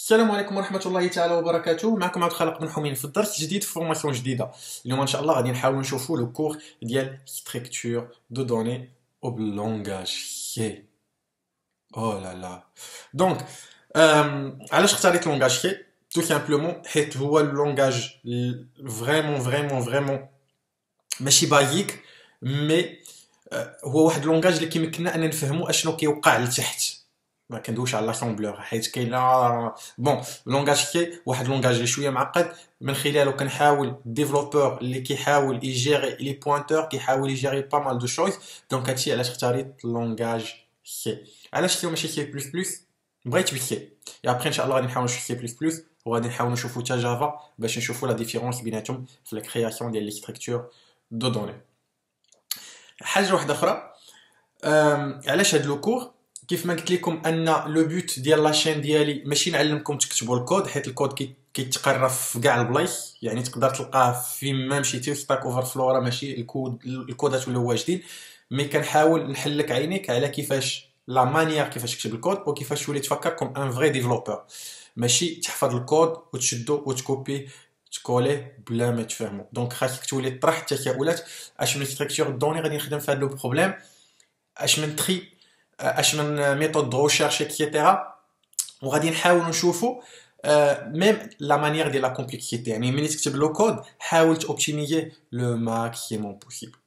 السلام عليكم ورحمة الله تعالى وبركاته. معكم عبد الخالق بن حمين في درس جديد في فورماسيون جديدة. اليوم ان شاء الله غادي نحاولوا نشوفوا لو كور ديال ستركتور دو دوني او بلونغاج كي. او لا لا. دونك علاش اختاريت لونغاج كي؟ تو سامبلومون حيت هو اللونغاج فريمون ماشي بايك، مي هو واحد اللونغاج اللي كيمكننا ان نفهموا اشنو كيوقع لتحت. ما كندويش على لاسامبلور حيت كاينه بون لونغاج كي واحد لونغاج اللي شويه معقد، من خلاله كنحاول ديفلوبور اللي كيحاول يجيري لي بوينتور، كيحاول يجيري با مال دو شوز. دونك هادشي علاش اختاريت لونغاج كي. علاش كي ماشي كي بلس بلس؟ بغيت بكي يا ابري ان شاء الله غادي نحاول نشوف كي بلس بلس، وغادي نحاول نشوفو تا جافا باش نشوفو لا ديفيرونس بيناتهم في لا كرياسيون ديال لي ستركتور دو دوني. حاجه واحده اخرى، علاش هاد لو كور؟ كيف ما قلت لكم ان لو بوت ديال لاشين ديالي ماشي نعلمكم تكتبوا الكود، حيت الكود كيتقرا في كاع البلايص، يعني تقدر تلقاه فين ما مشيتي في ستاك اوفر فلو، راه ماشي الكودات ولاو واجدين، مي كنحاول نحلك عينيك على كيفاش لا مانيير كيفاش تكتب الكود وكيفاش تولي تفكر كوم ان فري ديفلوبور، ماشي تحفظ الكود وتشدو وتكوبي تكولي بلا ما تفهمو. دونك خاصك تولي تطرح التساؤلات: اش من ستركتور دوني غادي نخدم في هذا لو بروبليم، اش من تري، اش من ميثود دو ريشيرش اكسيتيرا، وغادي نحاولوا نشوفوا ميم لا مانيير ديال لا كومبلكسيتي، يعني ملي تكتب لو كود حاول توبتيميزي لو ماكسيموم بوسيبل.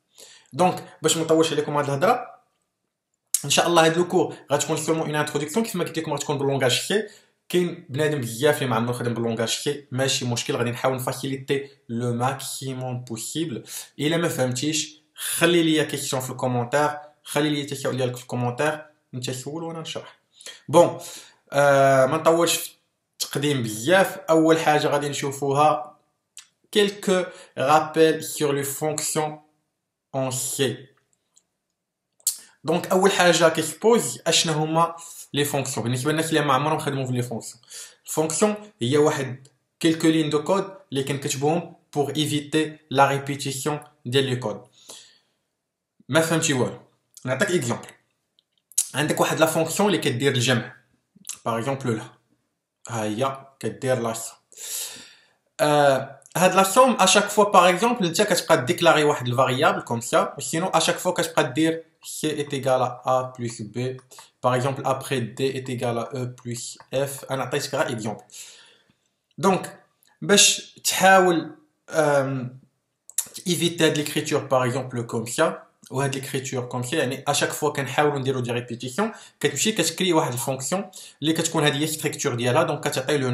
دونك باش ما نطولش عليكم هاد الهضره، ان شاء الله هاد لو كور غتكون سولمون اون انتروداكسيون، كيف ما قلت لكم غتكون باللونغاج كي. كاين بنادم بزاف اللي ما عمرو خدم باللونغاج كي، ماشي مشكل، غادي نحاول نفاسيليتي لو ماكسيموم بوسيبل. الا ما فهمتيش خلي لي كيسيون في الكومونتير، خلي لي التساؤل ديالك في الكومونتير، انت سول وانا نشرح. بون ما نطولش في التقديم بزاف. اول حاجه غادي نشوفوها quelques rappels sur les fonctions en C. دونك اول حاجه كيسبوز اشنا هما لي فونكسيون بالنسبه للناس اللي ما عمرهم خدموا في لي فونكسيون. الفونكسيون هي واحد quelques lignes de code اللي كنكتبوهم pour éviter la répétition ديال لي كود. ما فهمتي والو؟ نعطيك اكزامبل. عندك واحد لا فونكسيون اللي كدير الجمع، باغ اكزومبل لا ها هي كدير لاسوم. هاد لاسوم اشاك فوا باغ اكزومبل انت كتبقى ديكلاري واحد الفاريابل كوم سا، سينو اشاك فوا كتبقى دير c est égal à a plus b par exemple après d est égal à e plus f. انا عطيتك غير اكزومبل. دونك باش تحاول ايفيتي هاد ليكريتور باغ اكزومبل كوم سا، وهاد ليكريتور كوم سا يعني اشاك فوا كنحاولوا نديروا دي ريبيتيسيون، كتمشي كتكري واحد الفونكسيون اللي كتكون هذه هي ستركتور ديالها. دونك كتعطي لو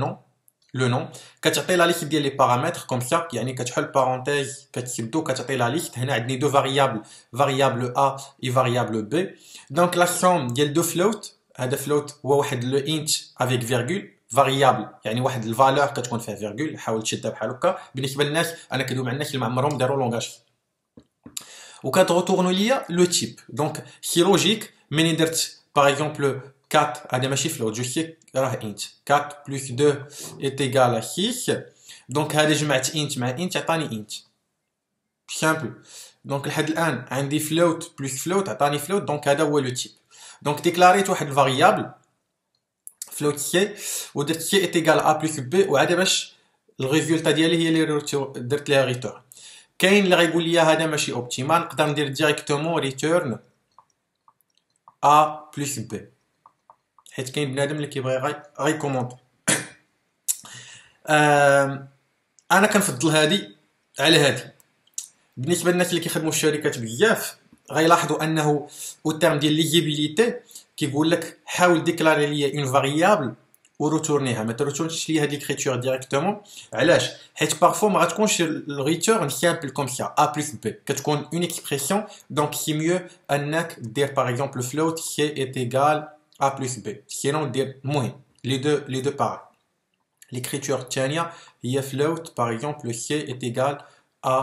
نون كتعطي لا ليست ديال لي بارامتر كوم سا، يعني كتحل بارونتيز كتسدو كتعطي لا ليست. هنا عندي دو فاريابل ا اي فاريابل بي. دونك لا سوم ديال دو فلوت، هذا فلوت هو واحد لو انت افيك فيرغول، فاريابل يعني واحد الفالور كتكون فيها فيرغول، حاول تشدها بحال هكا. بالنسبه للناس انا كندوي مع الناس اللي ما عمرهم داروا لونغاج، وكتغوتورنو ليا لو تيب. دونك سي لوجيك مني درت باغ اكزومبل 4 هذا ماشي فلوت، جو سي راه انت 4 بلس 2 est égal à 6. دونك هذا جمعت انت مع انت عطاني انت سامبل. دونك لحد الان عندي فلوت بلس فلوت عطاني فلوت، دونك هذا هو لو تيب. دونك ديكلاريت واحد الفاريابل فلوت سي ودرت سي est égal à بلس بي، وعاد باش الريزولتا ديالي هي اللي درت ليها ريتورن. كاين اللي غيقول لي هذا ماشي اوبتيمال، نقدر ندير ديريكتومون ريتورن ا بلس بي، حيت كاين بنادم اللي كيبغي غي كومونطي. انا كنفضل هادي على هادي. بالنسبه للناس اللي كيخدموا في الشركات بزاف غيلاحظوا انه او تيرم ديال ليزيبيليتي كيقول لك حاول ديكلاري ليا اون فاريابل وروتورنيها، ما تروتورنيش ليا هاد ليكريتور ديريكتومون. علاش؟ حيت بارفو ما غتكونش الريتورن سامبل كوم سا ا بلس بي، كتكون اون اكسبرسيون. دونك سي ميو انك دير باغ اكزومبل فلوت سي est égal a plus b، sinon دير المهم les deux pareil. l'écriture الثانيه هي float par exemple c est égal à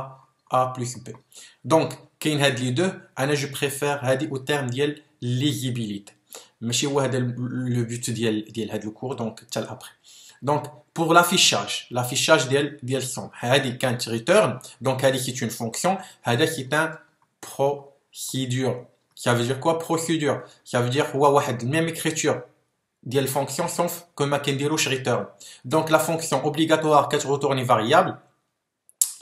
a plus b. دونك كاين هاد لي دو، انا جو بريفير هادي او تيرم ديال ليزيبيليتي، ماشي هو هذا لو بوت ديال هاد الكور. دونك حتى لابري. دونك pour l'affichage ديال السوم، هادي كانت ريتورن. دونك هادي سي اون فونكسيون، هذا سي ان procedure. Ça veut dire quoi procédure? Ça veut dire هو واحد même écriture ديال الفونكسيون sauf que ما كنديروش return. Donc la fonction obligatoire كتريتورني variable,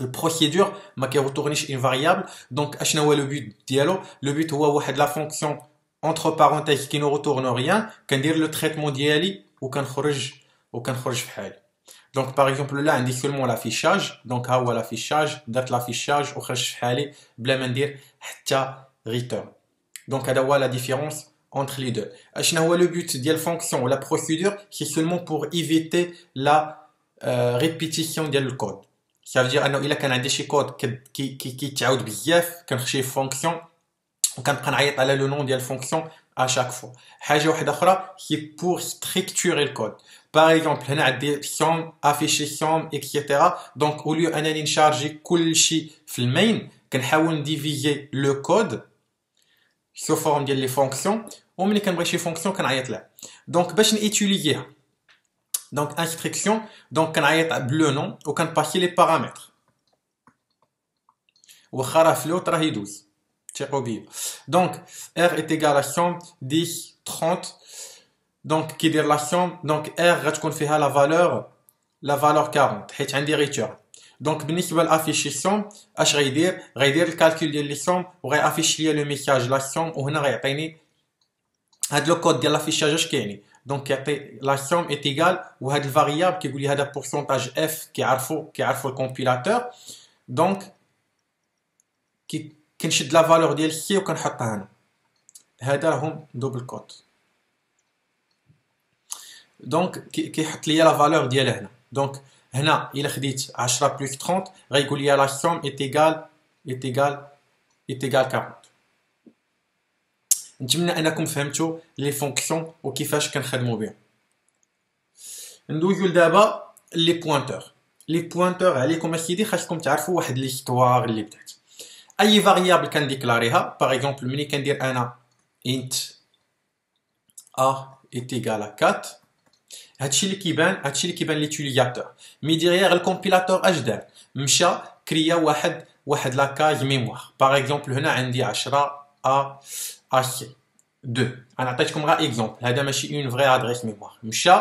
البروسيدور ما كيريتورنيش une variable. Donc اشنا هو لو بوت ديالو؟ لو بوت هو واحد لا فونكسيون entre parenthèses qui ne retourne rien, كندير لو تريتمون ديالي وكنخرج بحالي. Donc par exemple là عندي seulement l'affichage, donc ها هو l'affichage, درت l'affichage وخرجت بحالي بلا ما ندير حتى return. Donc هذا هو la différence entre les deux. اشنا هو le but ديال fonction ou la procédure, c'est seulement pour éviter la répétition ديال الكود. Ça veut dire انه الا كان عندي شي كود كيتعاود بزاف كنخشي فونكسيون وكنبقى نعيط على لو نون ديال الفونكسيون à chaque fois. حاجه واحده اخرى c'est pour structurer le code. Par exemple هنا عندي somme afficher somme etc. Donc au lieu انني نشارجي كلشي في المين كنحاول نديفيزي لو كود sous forme ديال لي فونكسيون وملي كنبغي شي فونكسيون كنعيط لها. دونك باش نيتيليزيها دونك instruction دونك كنعيط بلو نون وكنباسي لي بارامتر واخا راه فلوت راه يدوز تيقوا بيا. دونك r est égal à somme 10 30. دونك كيدير لا somme دونك r غتكون فيها لا فالور 40 حيت عندي ريتيرن. دونك بالنسبه لافيشي سوم اش غيدير الكالكول ديال لي سوم وغيافيش ليا لو ميساج لا سوم وهنا غيعطيني هاد لو كود ديال لافيشاج اش كايني. دونك كيعطي لا سوم ايت ايغال وهاد الفاريابل كيقول لي هذا بورسونتاج اف كيعرفوا الكومبيلاتور. دونك كنشد لا فالور ديال سي وكنحطها هنا. هذا راهم دوبل كود. دونك كيحط ليا لا فالور ديالها هنا. دونك هنا الا خديت 10 بلس 30 غيقول لي لا سوم ايت ايغال 40. نتمنى انكم فهمتوا لي فونكسيون وكيفاش كنخدموا بهم. ندوزو لدابا لي بوينتور عليكم اسيدي خاصكم تعرفوا واحد ليستوار اللي بدات. اي فاريابل كنديكلاريها باغ اكزومبل ملي كندير انا int a est égal à 4 هادشي اللي كيبان ليتيليزاتور. مي ديغيغ الكومبيلاتور اش دار؟ مشى كريا واحد لاكاج ميموار. باغ اكزومبل هنا عندي 10 ا سي 2. انا عطيتكم غير اكزومبل هذا ماشي اون فري ادريس ميموار. مشى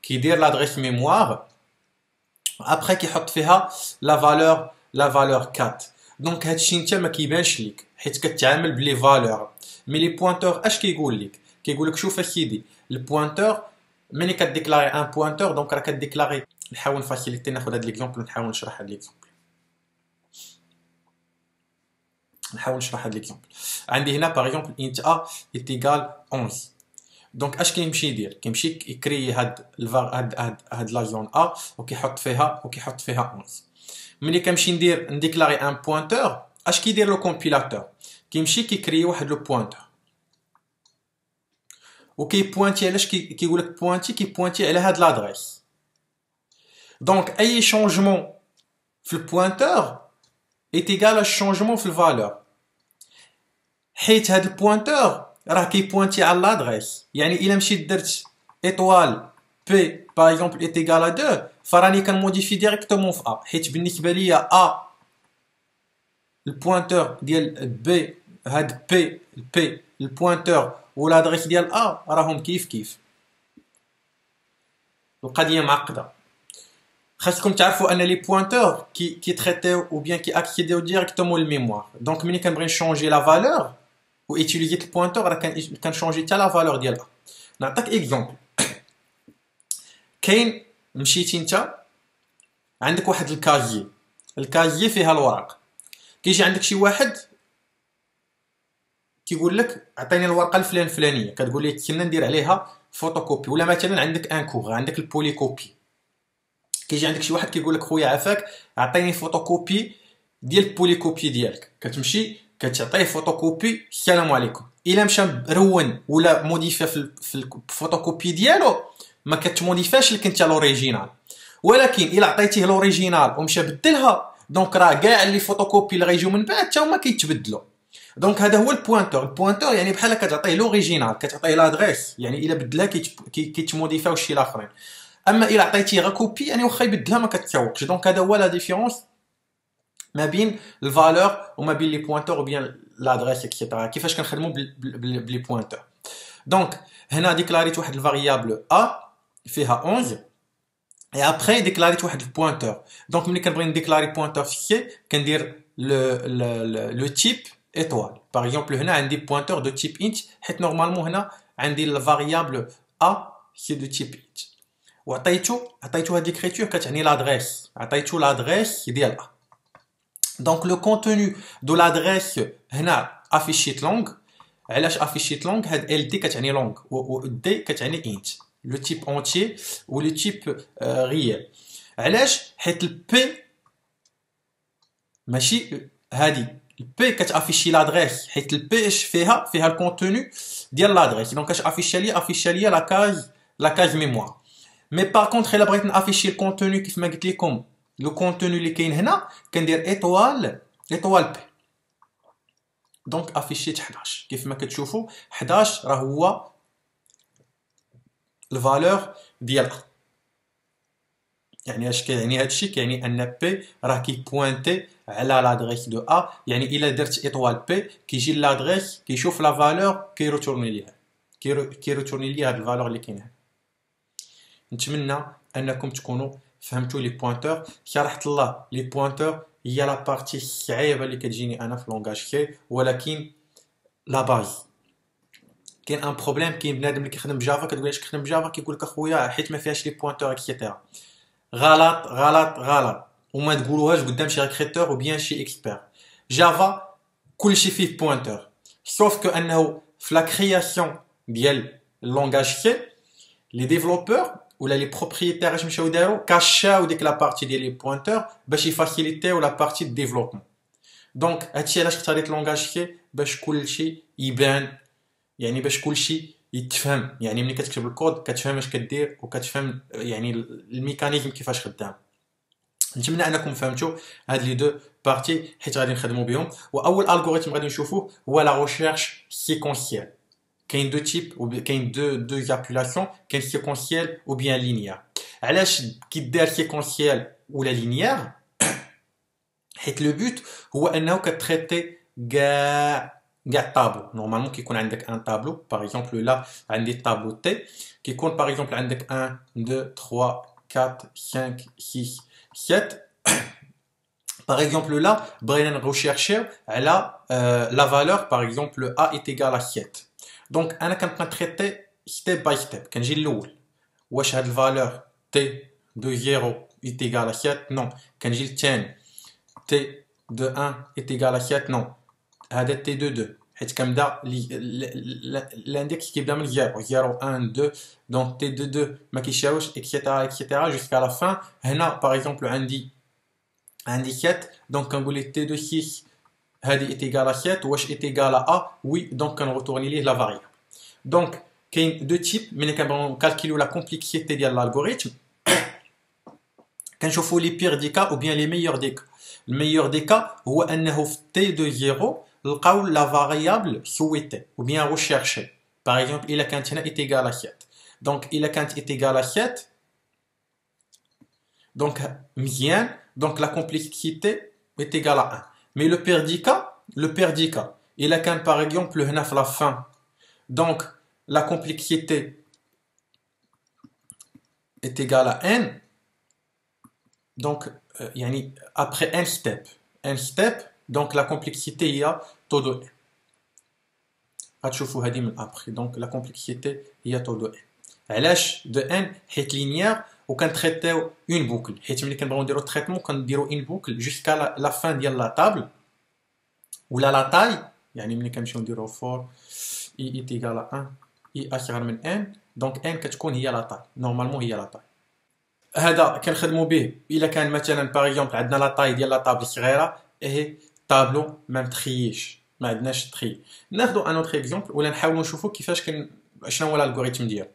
كيدير لادريس ميموار ابخي كيحط فيها لا فالور 4. دونك هادشي انت ما كيبانش ليك حيت كتعامل بلي فالور. مي لي بوينتور اش كيقول لك شوف اسيدي البوينتور ملي كديكلاري ان بوينتور دونك راه كديكلاري. نحاول نفاسيليتي ناخذ هاد ليكزومبل ونحاول نشرح هاد ليكزومبل. عندي هنا باغ اكزومبل انت ا ايت ايغال 11. دونك اش كيمشي يدير؟ كيمشي يكري هاد لا زون ا وكيحط فيها 11. ملي كنمشي نديكلاري ان بوينتور اش كيدير لو كومبيلاتور؟ كيمشي كيكري واحد لو بوينتور وكيبوينتي علاش كيقول لك كيبوينتي على هاد لادريس. دونك اي شونجمون في البوينتور est égal à changement في الفالور حيت هاد البوينتور راه كيبوينتي على لادريس. يعني الا مشيت درت ايطوال بي باغ اكزومبل est égal à 2 فراني كنموديفي ديريكتومون في ا حيت بالنسبه ليا ا البوينتور ديال بي هاد بي البوينتور والادريس ديال ا راهم كيف. القضيه معقده. خاصكم تعرفوا ان لي بوينتور كي تريتيو او بيان كي اكسيديو ديريكتومون للميموار. دونك ملي كنبغي نشونجي لا فالور و ايتيليزيت البوينتور راه كنشونجي حتى لا فالور ديالها. نعطيك اكزومبل. كاين مشيتي انت عندك واحد الكازيي فيها الورق. كيجي عندك شي واحد كيقول لك عطيني الورقه الفلانيه كتقول لي كنا ندير عليها فوتوكوبي. ولا مثلا عندك ان كور عندك البولي كوبي. كيجي عندك شي واحد كيقول لك خويا عافاك عطيني فوتوكوبي ديال البولي كوبي ديالك. كتمشي كتعطيه فوتوكوبي السلام عليكم. الا مشى رون ولا موديفا في الفوتوكوبي ديالو ما كتموديفاش لك انت لوريجينال. ولكن الا عطيتيه لوريجينال ومشى بدلها دونك راه كاع لي فوتوكوبي اللي غيجيو من بعد حتى هما كيتبدلوا. دونك هذا هو البوينتور يعني بحال كتعطيه لوريجينال كتعطيه لادريس. يعني الا بدلها كيتموديفاو شي لاخرين. اما الا عطيتيه غير كوبي يعني واخا يبدلها ما كتساوقش. دونك هذا هو لا ديفيرونس ما بين الفالور وما بين لي بوينتور وبين لادريس اكسيتيرا. كيفاش كنخدموا بلي بوينتور. Donc, هنا déclaré واحد الفاريابل a فيها 11 et après déclaré واحد البوينتور. Donc ملي كنبغي نديكلاري بوينتور فيكسي كندير le type étoile. Par exemple هنا عندي pointeur de type int حيت نورمالمون هنا عندي الفاريابل a qui est de type int. وعطيتو هاد l'écriture كتعني l'adresse. عطيتو l'adresse ديال a. Donc le contenu de l'adresse هنا affiché longue. علاش affiché longue هاد ld كتعني long و d كتعني int. Le type entier ou le type réel. علاش حيت p ماشي هادي p كتافيشي l'adresse حيت p اش فيها الكونتوني ديال l'adresse. دونك كتافيشي لي لا كاج ميموار. مي باغ كونطخ الا بغيت نافيشي الكونتوني كيف ما قلت لكم لو كونتوني اللي كاين هنا كندير ايطوال بي. دونك افيشيت 11 كيف ما كتشوفوا 11 راه هو الفالور ديال a. يعني اش كيعني هادشي؟ كيعني ان بي راه كيبوينتي على لادريس دو a. يعني الا درت ايطوال بي كيجي لادريس كيشوف لا فالور كيروتورني ليها كيروتورني ليها هاد الفالور اللي كاين هنا. نتمنى انكم تكونوا فهمتوا لي بوينتور. شرحت الله لي بوينتور هي لا بارتي الصعيبه اللي كتجيني انا في لونغاج كي، ولكن لا باز. كاين ان بروبليم، كاين بنادم اللي كيخدم بجافا كتقول اش كيخدم بجافا كيقول لك اخويا حيت ما فيهاش لي بوينتور اكسيتيرا. غلط غلط غلط، وما تقولوهاش قدام شي ريكريتور وبيان شي اكسبير. جافا كلشي فيه بوينتور، سوف كو انه في لا كرياسيون ديال اللونغاج كي لي ديفلوبور ولا لي بروبريتير اش مشاو داروا كاشاو ديك لا بارتي ديال لي بوينتور باش يفاسيليتيو لا بارتي دو ديفلوبمون. دونك هادشي علاش اختاريت لونغاج كي باش كلشي يبان، يعني باش كلشي يتفهم. يعني ملي كتكتب الكود كتفهم اش كدير وكتفهم يعني الميكانيزم كيفاش خدام. نتمنى انكم فهمتوا هاد لي دو بارتي حيت غادي نخدموا بهم. واول الغوريثم غادي نشوفوه هو لا ريشيرش سيكونسيال. كاين دو تيب كاين دو زابيلاسيون، كاين سيكونسيال او بيان لينيير. علاش كيدار سيكونسيال ولا لينيير؟ حيت لو بوت هو انه كتريتي كاع الطابلو. نورمالمون كيكون عندك ان طابلو، باغ اكزومبل لا عندي طابلو تي كيكون باغ اكزومبل عندك 1 2 3 4 5 6 7. باغ اكزومبل لا بغينا نغوشيرشيو على لا فالور باغ اكزومبل a est égal à 7. دونك انا كنبقى نتريتي ستيب باي ستيب. كنجي الاول واش هاد الفالور تي دو 0 est égal à 7 نو. كنجي الثاني تي دو 1 est égal à 7 نو. هذا تي دو 2 حيت كنبدا الاندكس كيبدا من 0 0 1 2. دونك تي دو 2 ما كيشاوش اكسيتيرا اكسيتيرا جوسكا لا فان. هنا باغ اكزومبل عندي 7 دونك كنقول ليه تي دو 6 هذه est égal à 7 واش est égal à a وي. دونك كنغوتورني ليه لا فاريابل. دونك كاين دو تيب ملي كنبغيو نكالكيلو لا كومبلكسيتي ديال الالغوريثم كنشوفوا لي بير دي كا او بيان لي ميور دي كا. الميور دي كا هو انه في تي دو 0 لقاو لا فاريابل سويتي ou bien recherché. Par exemple, il a كانت هنا est égal à 7. Donc, il a كانت est égal à 7. Donc, مزيان. Donc, la complexité est égale à 1. Mais le perdica, il a كان par exemple هنا في la fin. Donc, la complexité est égale à n. Donc, يعني après un step, donc la complexité il y a taux de n. غتشوفوا هذه من ابري. دونك لا كومبلكسيتي هي طو دو ان. علاش دو ان؟ حيت لينيير وكنتريتيو اون بوكل. حيت ملي كنبغيو نديرو تريتمون كنديرو اون بوكل جوسكا لا فان ديال لا طابل ولا لا تاي. يعني ملي كنمشيو نديرو فور اي اي تيغال 1 اي اكبر من ان دونك ان كتكون هي لا تاي. نورمالمون هي لا تاي. هذا كنخدموا به الا كان مثلا باغ اكزومبل عندنا لا تاي ديال لا طابل صغيره اهي طابلو ما متخييش ما عندناش تخي. ناخذ ان اوتر اكزومبل ولا نحاولوا نشوفوا كيفاش شنو هو الالغوريثم ديالو.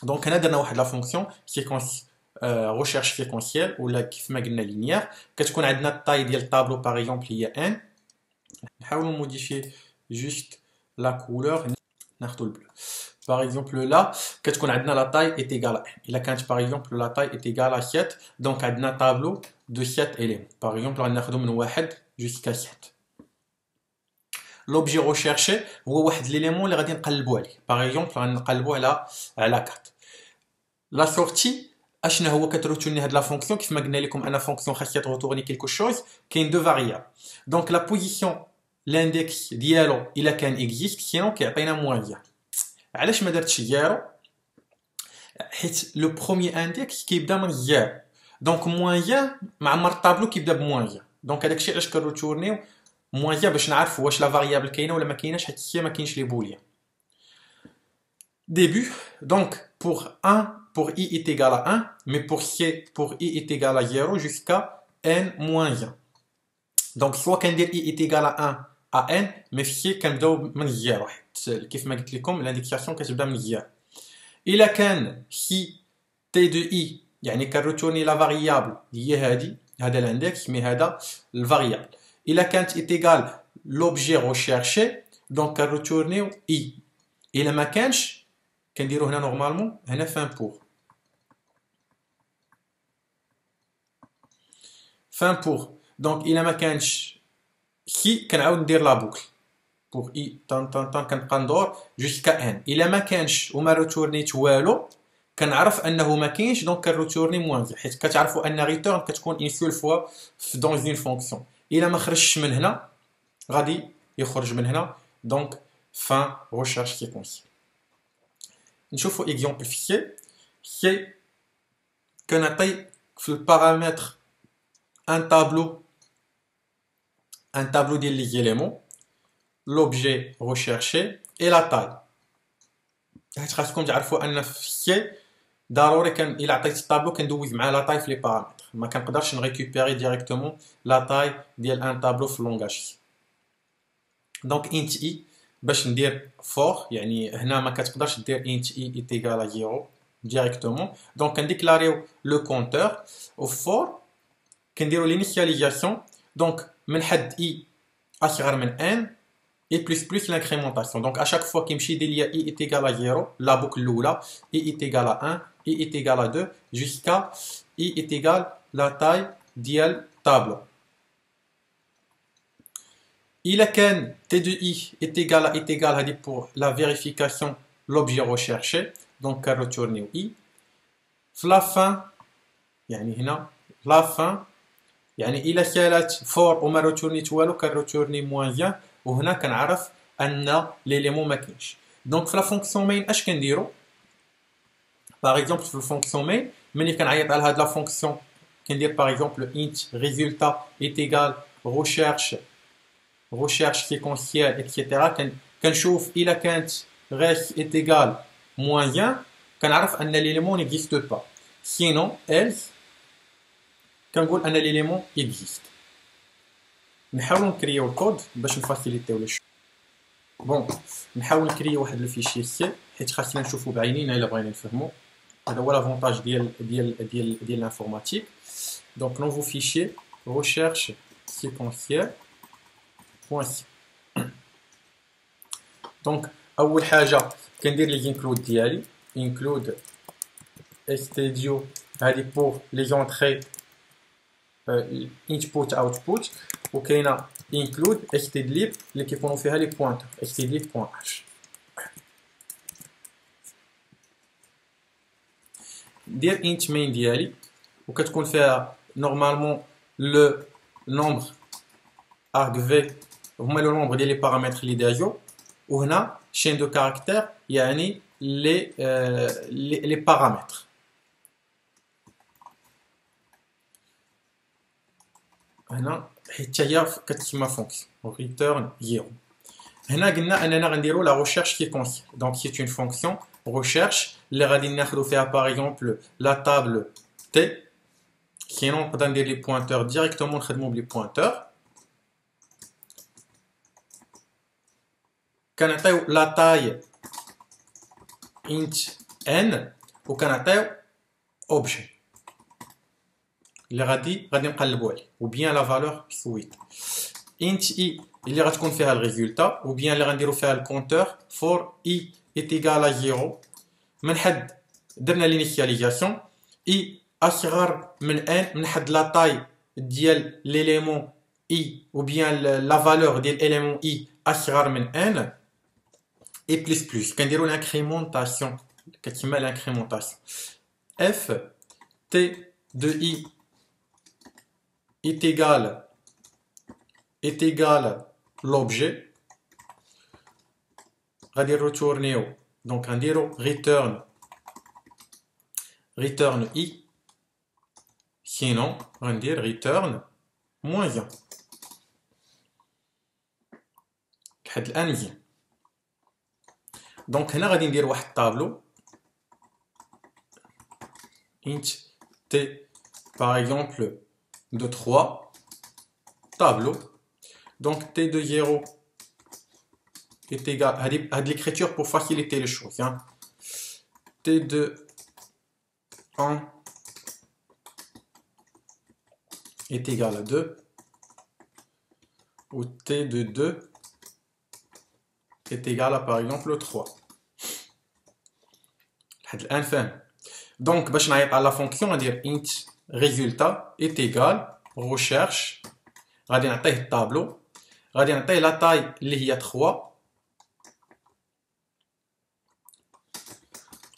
دونك هنا درنا واحد لا فونكسيون سيكونس ريشيرش سيكونسيال ولا كيف ما قلنا لينيير. كتكون عندنا الطاي ديال الطابلو باغ اكزومبل هي ان. نحاولوا موديفي جوست لا كولور. ناخذ البلو باغ اكزومبل لا كتكون عندنا لا طاي ايت ايغال ان. الا كانت باغ اكزومبل لا طاي ايت ايغال 7 دونك عندنا طابلو دو 7 اليمون. باغ اكزومبل غناخذو من 1 جوسكا 7. l'objet recherché هو واحد l'élément اللي غادي نقلبوا عليه. Par exemple غنقلبوا على 4. La sortie اشنا هو كتروتورني هاد لا فونكسيون كيف ما قلنا لكم انا فونكسيون خاصها تروتورني كيلكو شوز كاين دو فاريابل. دونك لا بوزيسيون لاندكس ديالو الا كان اكزيست سينون كيعطينا موان. علاش ما درتش زيرو؟ حيت لو بروميي اندكس كيبدا من زيرو، دونك موان مع عمر الطابلو كيبدا بموان. دونك هذاك الشيء علاش كنروتورنيو موان باش نعرفوا واش لا فاريابل كاينه ولا ما كايناش، حيت هي ما كاينش لي بوليان. Début, donc pour 1, pour i est égal à 1, mais pour i est égal à 0 jusqu'à n moins 1. Donc soit qu'on dit i est égal à 1 à n, mais في كنبداو من 0 كيف ما قلت لكم الانديكاسيون كتبدا من 0. إلا كان si t de i يعني كنروتورني لا فاريابل هي هذا الاندكس مي هذا الفاريابل. إلا كانت est égal l'objet recherché donc كنروتورنيو i. إلا ما كانش كنديرو هنا نورمالمون هنا fin pour دونك الا ما كانش كي كنعاود ندير لا بوكل بور اي طن طن طن كنبقى ندور جوسكا ان. الا ما كانش وما روتورنيت والو كنعرف انه ما كاينش دونك كنروتورني موان، حيت كتعرفوا ان ريتورن كتكون اون سول فوا في دون اون فونكسيون. الا ما خرجش من هنا غادي يخرج من هنا دونك فان ريشيرش سيكونسيال. نشوفوا اكزومبل فيي كنعطي في البارامتر un tableau des éléments, l'objet recherché et la taille. حيت خاصكم تعرفوا ان في ضروري كان الا عطيت الطابلو كندوز مع لا تاي في لي بارامتر، ما كنقدرش نريكوبيري ديريكتومون لا تاي ديال ان طابلو في اللونغاج. دونك انت اي باش ندير فور يعني هنا ما كتقدرش دير انت اي ايت ايغال زيرو ديريكتومون، دونك كنديكلاريو لو كونتور و فور كنديرو l'initialisation donc من حد i اصغر من n et plus l'incrémentation. Donc à chaque fois كيمشي يدير ليا i est égal à 0 la boucle الاولى i est égal à 1 i est égal à 2 jusqu'à i est égal la taille ديال tableau. إلا كان t de i est égal هذه pour la vérification l'objet recherché donc كنروتورنيو i في la fin يعني هنا la fin يعني إلا كانت فور وما روتورنيت والو كنروتورني موان 1 وهنا كنعرف أن ليليمون ما كاينش. دونك في لا فونكسيون مين اش كنديرو؟ باغ اكزومبل في الفونكسيون مين ملي كنعيط على هاد لا فونكسيون كندير باغ اكزومبل int résultat est égal recherche séquentielle etc. كنشوف إلا كانت res est égal moins 1 كنعرف أن ليليمون n'existe pas. sinon else كنقول ان ليليمون اكزيست. نحاولوا نكريو الكود باش نفاسيليتيو لي شو. بون نحاول نكريو واحد الفيشي سي حيت خاصنا نشوفوا بعينينا الا بغينا نفهموا. هذا هو لافونتاج ديال الانفورماتيك. دونك نوفو فيشي recherche séquentielle .c. دونك اول حاجه كندير لي انكلود ديالي include studio هذه بور لي زونطري input output وكاينه include stdlib اللي كيكونوا فيها لي بوينتر stdlib.h. دير int main ديالي وكتكون فيها نورمالمون لو نومبر argv هما لو نومبر ديال لي بارامتر اللي دايزو وهنا chain de caractère يعني لي بارامتر. هنا حيت هي كتسمى فونكسيون ريتيرن 0. هنا قلنا اننا غنديرو لا ريشيرش سيكونسيال دونك سي اون فونكسيون ريشيرش اللي غادي ناخذو فيها باغ اكزومبل لا تابل تي سينون نقدر ندير لي بوينتور ديريكتومون نخدمو بلي بوينتور. كنعطيو لا تاي انت ان وكنعطيو اوبجي اللي غادي نقلبوا عليه وبيان لا فالور سويت انت اي اللي غتكون فيها الريزولتا وبيان اللي غنديروا فيها الكونتور فور اي est égal à 0 من حد درنا لينيسياليزاسيون اي اصغر من ان من حد لا تاي ديال ليليمون اي وبيان لا فالور ديال اليمون اي اصغر من ان اي بلس بلس كنديروا l'incrémentation كتسمى l'incrémentation f t de i est égal l'objet غادي نروتورنيو دونك غنديرو return i sinon غندير return moins 1 لحد الان مزيان. دونك هنا غادي ندير واحد الطابلو int t par exemple de 3 tableau donc t de 0 est égal à l'écriture pour faciliter les choses hein. T de 1 est égal à 2 ou t de 2 est égal à par exemple 3 لحد الآن فاهم. دونك باش نعيط على لا فونكسيون غندير int résultat est égal recherche غادي نعطيه الطابلو غادي نعطيه لا تاي اللي هي 3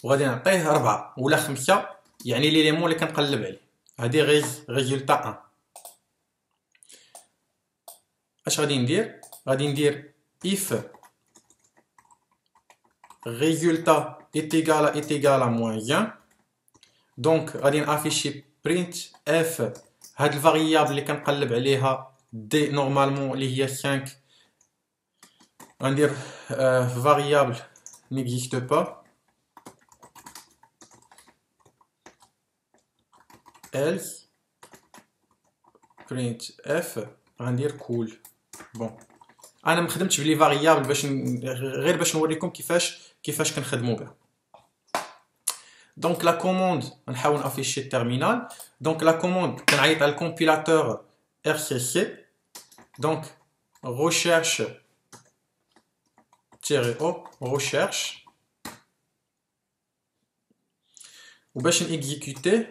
وغادي نعطيه 4 ولا 5 يعني ليليمون اللي كنقلب عليه هادي ريزولتا 1. اش غادي ندير؟ غادي ندير if résultat est égal à moins 1 دونك غادي نافيشي print f هاد الفاريابل اللي كنقلب عليها دي نورمالمون اللي هي 5 غندير variable n'existe pas else print f غندير cool. بون انا مخدمتش بلي فاريابل باش غير باش نوريكم كيفاش كنخدموا بها. دونك لا كوموند نحاول نافيشي التيرمينال دونك لا كوموند كنعيط على الكومبيلاتور rcc دونك recherche -o recherche وباش نيكزيكوتي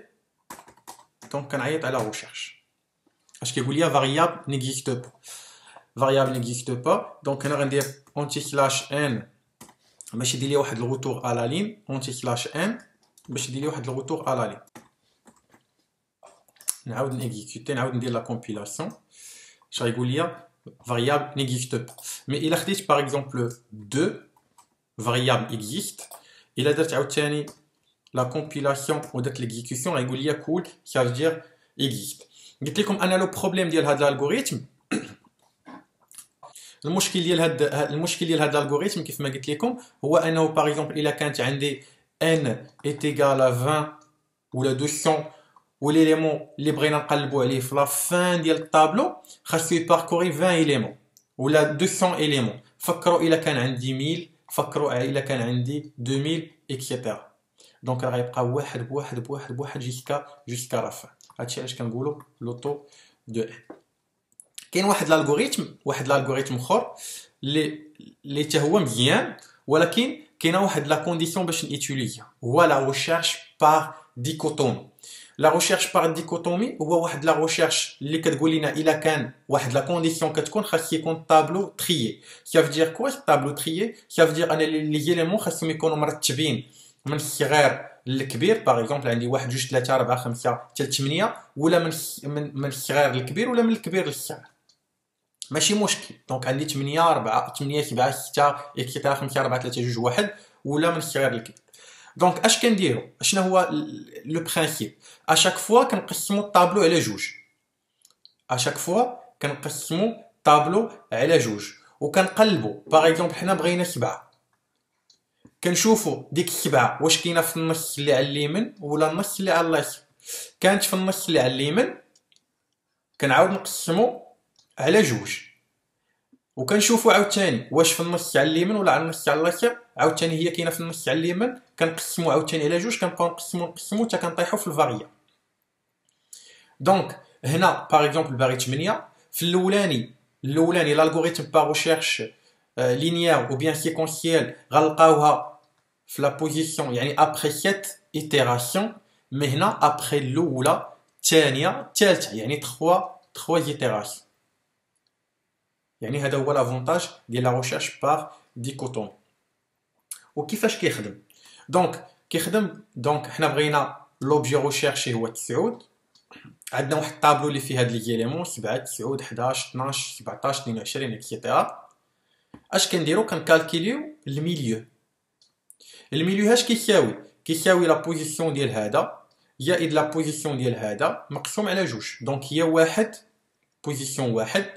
دونك كنعيط على recherche اش كيقول لي variable n'existe pas variable n'existe pas دونك هنا غندير anti slash n باش يدير لي واحد الروتور على لين anti slash n باش يدير لي واحد الروتور على لين. نعاود نيكزيكوتي نعاود ندير لا كومبيلاسيون اش غيقول لي variable n'existe pas مي الا خديت باغ اكزومبل 2 variable existe الا درت عاوتاني لا كومبيلاسيون ودرت ليكزيكسيون غيقول لي كول ça veut dire existe. قلت لكم انا لو بروبليم ديال هذا الالغوريثم المشكل ديال هذا الالغوريثم كيف ما قلت لكم هو انه باغ اكزومبل الا كانت عندي n est égal à 20 ولا 200 وليليمون اللي بغينا نقلبوا عليه في لا فان ديال الطابلو خاصو يباركوري 20 اليمون ولا 200 اليمون. فكروا الا كان عندي 1000 فكروا الا كان عندي 2000 اكسيتيرا دونك راه غيبقى واحد بواحد جيسكا لا فان. هادشي علاش كنقولوا لوطو دو ان. كاين واحد الالغوريثم اخر اللي حتى هو مزيان ولكن كاينه واحد لا كونديسيون باش نيتيليزيها هو لا ريشيرش بار ديكوتومي. لا ريشيرش بار ديكوتومي هو واحد لا ريشيرش اللي كتقول لنا الا كان واحد لا كونديسيون كتكون خاص يكون طابلو تريي. سا فو دير كوا طابلو تريي؟ سا فو دير ان لي زيليمون خاصهم يكونوا مرتبين من الصغير للكبير باغ اكزومبل عندي 1 2 3 4 5 حتى 8 ولا من الصغير للكبير ولا من الكبير للصغير ماشي مشكل. دونك عندي 8 4 8 7 6 اكسيتيرا 5 4 3 2 1 ولا من الصغير للكبير. دونك اش كنديروا شنو هو لو برينسيپ اشاك فوا كنقسموا الطابلو على جوج وكنقلبوا باغ اكزومبل حنا بغينا 7 كنشوفوا ديك السبعه واش كاينه في النص اللي على اليمين ولا النص اللي على اليسار. كانت في النص اللي على اليمين كنعاود نقسموا على جوج وكنشوفوا عاوتاني واش في النص على اليمين ولا على النص على اليسار. عاوتاني هي كاينه في النص على اليمين كنقسموا عاوتاني على جوج كنبقاو نقسموا حتى كنطيحوا في الفاريا. دونك هنا باغ اكزومبل باغي 8 في الاولاني الالغوريثم با ريشيرش لينيير او بيان سيكونسيال غنلقاوها في لا بوزيسيون يعني ابري 7 ايتيراسيون مي هنا ابري الاولى الثانيه الثالثه يعني 3 ايتيراسيون. يعني هذا هو لافونتاج ديال لا ريشيرش بار ديكوتومي. وكيفاش كيخدم؟ دونك حنا بغينا لوبجي ريشيرشي هو 9. عندنا واحد الطابلو اللي فيه هاد لي زيليمون 7 9 11 12 17 22 اكسيتيرا. اش كنديرو؟ كنكالكيليو الميليو اش كيساوي لا بوزيسيون ديال هذا زائد لا بوزيسيون ديال هذا مقسوم على جوج. دونك هي واحد بوزيسيون واحد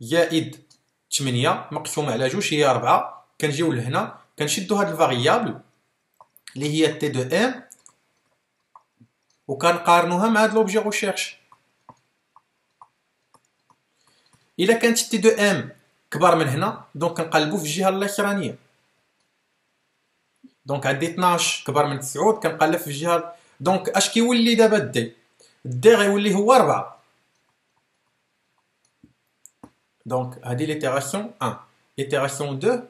زائد 8 مقسوم على جوج هي 4. كنجيو لهنا كنشدو هاد الفاريابل اللي هي تي دو ام وكنقارنوها مع هاد لوبجي ريشيرش. الا كانت تي دو ام كبر من هنا دونك كنقلبو في الجهه الاخرانيه. دونك عندي 12 كبر من 9 كنقلب في الجهه. دونك اش كيولي دابا الدي غيولي هو 4. دونك هادي ليتيراسيون 1. ليتيراسيون 2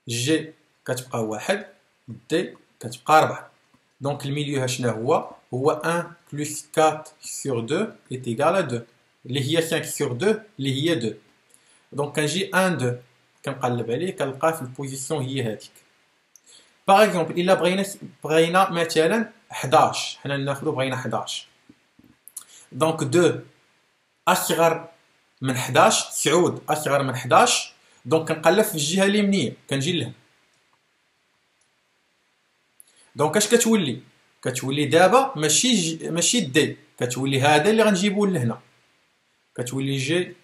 جي كتبقى 1 دي كتبقى 4. دونك الميليو شنو هو 1 بلس 4 sur 2 est égal à 2 اللي هي 5 sur 2 اللي هي 2. دونك كنجي 1 2 كنقلب عليه كنلقاه في البوزيسيون هي هذيك. باغ اكزومبل الا بغينا مثلا 11 حنا ناخذ بغينا 11 دونك 2 اصغر من 11 9 اصغر من 11 دونك كنقلب في الجهه اليمنيه كنجي لهنا. دونك اش كتولي دابا ماشي دي كتولي هذا اللي غنجيبوه لهنا كتولي جي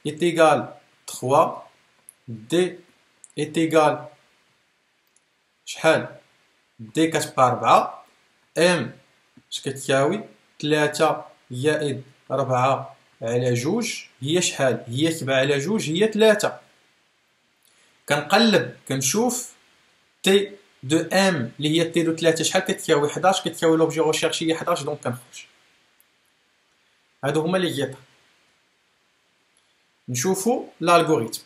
est égal 3 دي est égal شحال دي كتبقى 4 ام اش كتساوي 3 زائد 4 على جوج هي شحال هي 7 على جوج هي 3. كنقلب كنشوف تي دو ام اللي هي تي دو 3 شحال كتساوي 11 كتساوي لوبجي ريشيرشي هي 11 دونك كنخرج. هادو هما لي زيطا. نشوفو l'algorithme.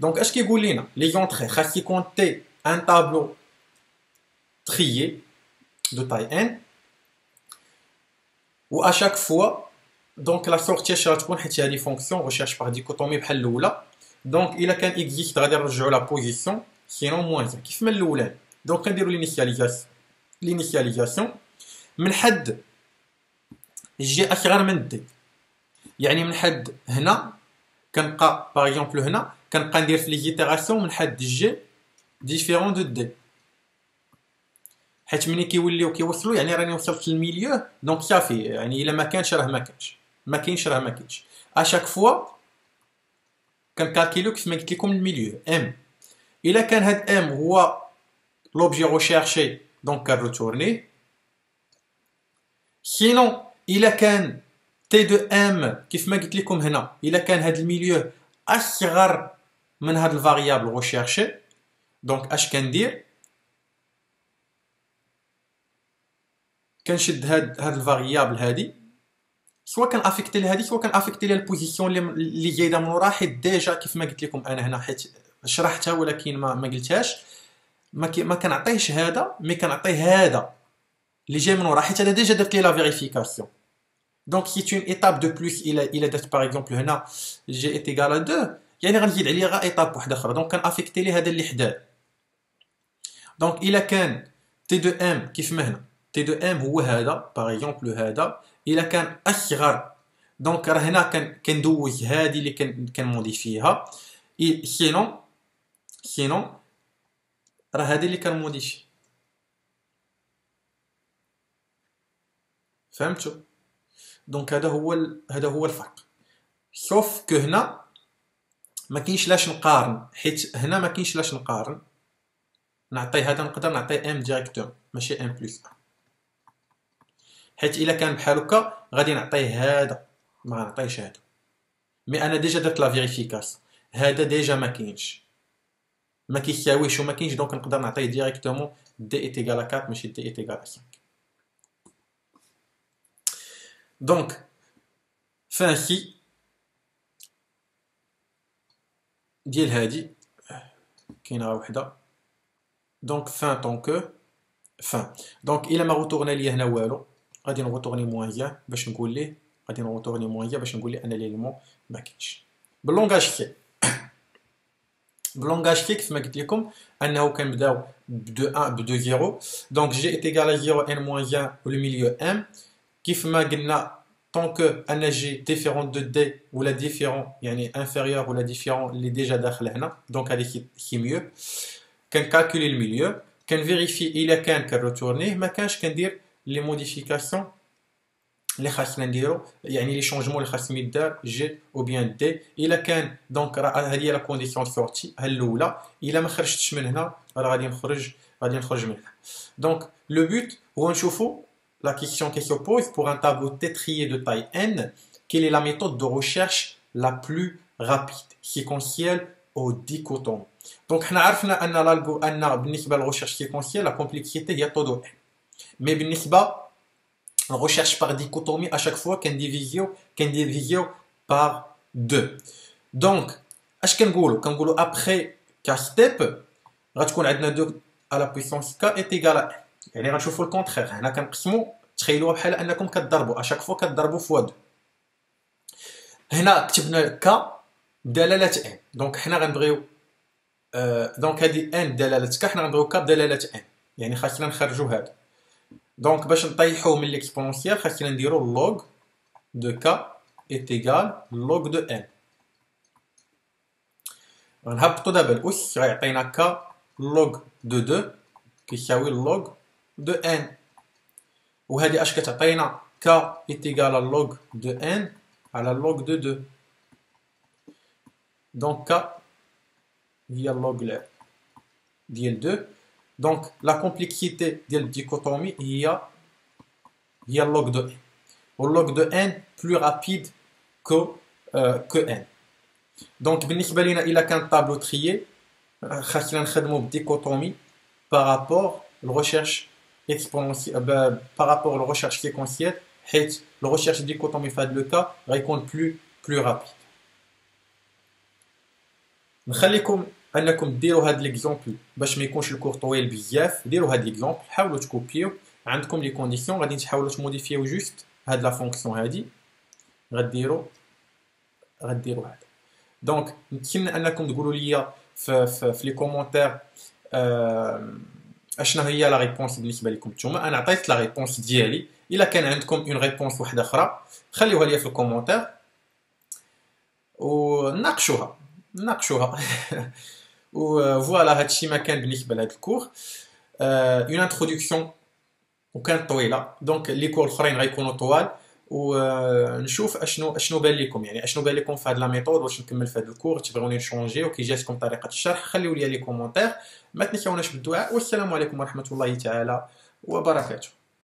Donc اش كيقول لينا لي زونطري خاص يكون تي ان طابلو trié de taille n و à chaque fois donc la sortie اش غتكون حيت هذه فونكسيون ريشيرش باغ ديكوتومي بحال الاولى. دونك الا كان اكزيست غادي نرجعو لا بوزيسيون سينون موان كيف من الاولى. دونك كنديرو لينيسياليزاسيون من حد جي اصغر من دي يعني من حد هنا كنبقى باغ اكزومبل هنا كنبقى ندير في ليزيتيراسيون من حد جي ديفيرون دو دي حيت ملي كيوصلوا يعني راني وصلت للميليو دونك صافي يعني الا ما كانش راه ما كاينش راه ما كاينش. اشاك فوا كنكالكيلو كيف ما قلت لكم الميليو ام. الا كان هاد ام هو لوبجي ريشيرشي دونك كنروتورني. سينون الا كان تي دو ام كيف ما قلت لكم هنا الا كان هاد الميليو اصغر من هاد الفاريابل ريشيرشي دونك اش كندير كنشد هاد الفاريابل هادي سواء كان افيكتي لهادي سواء كان افيكتي لها البوزيسيون اللي جايه من ورا حيت ديجا كيف ما قلت لكم انا هنا حيت شرحتها ولكن ما قلتهاش ما كنعطيهش هذا مي كنعطيه هذا اللي جاي من ورا حيت انا ديجا درت لي لا فيريفيكاسيون. دونك سي اون ايتاب دو بلوس الا درت باغ اكزومبل هنا جي ايت ايغال 2 يعني غنزيد عليه غير ايتاب واحده اخرى دونك كنافيكتي لي هذا اللي حداه. دونك الا كان تي دو ام كيف ما هنا تي دو ام هو هذا باغ اكزومبل هذا الا كان اصغر دونك راه هنا كندوز هذه اللي كنموديفيها سينون راه هذه اللي كنموديفي. فهمتوا؟ دونك هذا هو الفرق. سوف كو هنا ما كاينش لاش نقارن حيت هنا ما كاينش لاش نقارن نعطي هذا نقدر نعطي ام ديريكتوم ماشي ام بلس 1 حيت الا كان بحال هكا غادي نعطيه هذا ما نعطيش هذا مي انا ديجا درت لا فيريفيكاسيون هذا ديجا ما كاينش ما كيساويش وما كاينش دونك نقدر نعطيه ديريكتومون دي ايت ايغال 4 ماشي دي ايت ايغال 5. دونك فانسي ديال هادي كاينه وحده دونك فان طونكو فان دونك الا ما غوتورنا ليا هنا والو غادي نغوتورني موان باش نقول ليه غادي نغوتورني موان باش نقول ليه ان ليليمون ما كاينش باللونغاج سي. بلونغاج كي كيف ما قلت لكم انه كنبداو ب 1 ب 0. دونك جي est égal à 0 n moins 1 و le milieu m كيف ما قلنا tant que ان جي ديفيرون دو دي ولا ديفيرون يعني انفيريور ولا ديفيرون اللي ديجا داخل هنا دونك هذه كي ميو كنكالكولي الميليو كنفيريفي الا كان كنروتورنيه ما كانش كندير لي موديفيكاسيون اللي خاصنا نديرو يعني لي شونجمون اللي خاصهم يدار جي او بيان دي الا كان دونك راه هذه هي لا كونديسيون سورتي الاولى الا ما خرجتش من هنا راه غادي نخرج من هنا. دونك لو بوت هو نشوفو la question qui se pose pour un tableau tétrier de taille n, quelle est la méthode de recherche la plus rapide séquentielle au dichotome. Donc on a vu ان l'algo ان بالنسبه للrecherche séquentielle la complexité هي todo n. Mais بالنسبه la recherche par dichotomie à chaque fois qu'un divisio par 2. Donc اش كنقولوا après k step غتكون عندنا 2 à la puissance k est égal à 1. يعني غنشوفوا الكونترير هنا كنقسموا تخيلوها بحال انكم كتضربوا اشاك فوا كتضربوا في 2. هنا كتبنا ك بدلاله ان دونك حنا غنبغيو دونك هذه ان دلاله ك حنا غنبغيو ك بدلاله ان يعني خاصنا نخرجوا هذا. دونك باش نطيحوه من ليكسبونونسيال خاصنا نديروا لوغ دو ك est égal log de n. غنهبطوا دابا الاس غيعطينا ك log de 2 كيساوي log de n. وهذه اش كتعطينا k est égal à log de n على log de 2. دونك k هي log ديال 2. دونك لا كومبلكسيتي ديال الديكوتومي هي log de n. والlog de n plus rapide que n. دونك بالنسبه لينا الا كان طابلو تريي خاصنا نخدمو بالديكوتومي par rapport à la recherche exponentielle, par rapport à la recherche séquentielle, la recherche dichotomie fait le cas répond plus rapide. نخليكم انكم ديروا هذا ليكزامبل باش ما يكونش الكور طويل بزاف. ديروا هذا ليكزامبل حاولوا تكوبيو عندكم لي كونديسيون غادي تحاولوا تموديفيو جوست هاد لا فونكسيون هادي غديروا هذا. دونك نتمنى انكم تقولوا لي في لي كومونتير اشنا هي لا ريبونس بالنسبه لكم نتوما. انا عطيت لا ريبونس ديالي الا كان عندكم اون ريبونس واحده اخرى خليوها لي في الكومونتير ونناقشوها وفوالا هادشي ما كان بالنسبه لهاد الكور اون انتروداكسيون وكانت طويله. دونك لي كور الاخرين غيكونوا طوال ونشوف اشنو بان لكم يعني اشنو بان لكم في هاد لا ميثود واش نكمل في هاد الكور تبغوني نشونجي وكي جاتكم طريقه الشرح خليو لي كومونتير. ما تنساوناش بالدعاء والسلام عليكم ورحمه الله تعالى وبركاته.